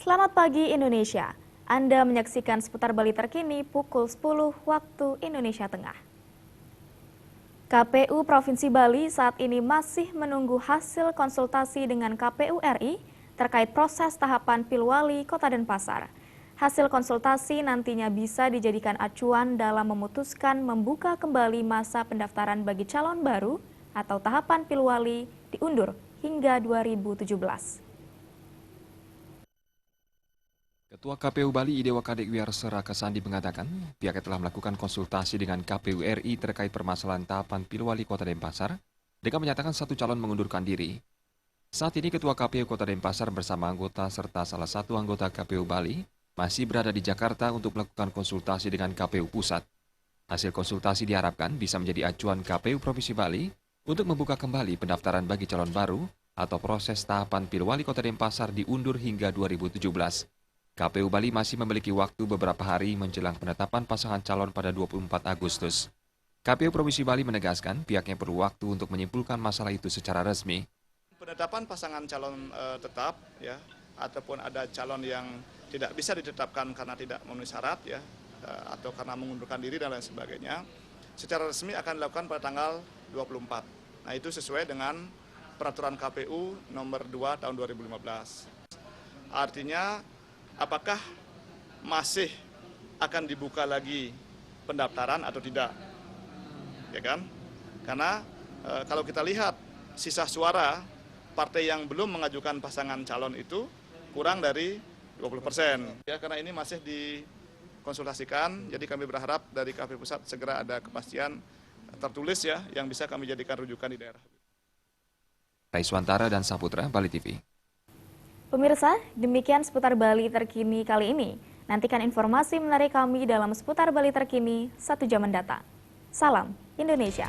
Selamat pagi Indonesia. Anda menyaksikan seputar Bali terkini pukul 10 waktu Indonesia Tengah. KPU Provinsi Bali saat ini masih menunggu hasil konsultasi dengan KPU RI terkait proses tahapan Pilwali Kota Denpasar. Hasil konsultasi nantinya bisa dijadikan acuan dalam memutuskan membuka kembali masa pendaftaran bagi calon baru atau tahapan Pilwali diundur hingga 2017. Ketua KPU Bali Idewa Kadek Wiarsera Kasandi mengatakan pihaknya telah melakukan konsultasi dengan KPU RI terkait permasalahan tahapan Pilwali Kota Denpasar dengan menyatakan satu calon mengundurkan diri. Saat ini Ketua KPU Kota Denpasar bersama anggota serta salah satu anggota KPU Bali masih berada di Jakarta untuk melakukan konsultasi dengan KPU Pusat. Hasil konsultasi diharapkan bisa menjadi acuan KPU Provinsi Bali untuk membuka kembali pendaftaran bagi calon baru atau proses tahapan Pilwali Kota Denpasar diundur hingga 2017. KPU Bali masih memiliki waktu beberapa hari menjelang penetapan pasangan calon pada 24 Agustus. KPU Provinsi Bali menegaskan pihaknya perlu waktu untuk menyimpulkan masalah itu secara resmi. Penetapan pasangan calon tetap ya, ataupun ada calon yang tidak bisa ditetapkan karena tidak memenuhi syarat ya, atau karena mengundurkan diri dan lain sebagainya, secara resmi akan dilakukan pada tanggal 24. Nah, itu sesuai dengan peraturan KPU nomor 2 tahun 2015. Artinya apakah masih akan dibuka lagi pendaftaran atau tidak, ya kan? Karena kalau kita lihat sisa suara partai yang belum mengajukan pasangan calon itu kurang dari 20%. Ya, karena ini masih dikonsultasikan, jadi kami berharap dari KPU Pusat segera ada kepastian tertulis ya yang bisa kami jadikan rujukan di daerah. Raiswantara dan Saputra, Bali TV. Pemirsa, demikian seputar Bali terkini kali ini. Nantikan informasi menarik kami dalam seputar Bali terkini 1 jam mendatang. Salam Indonesia.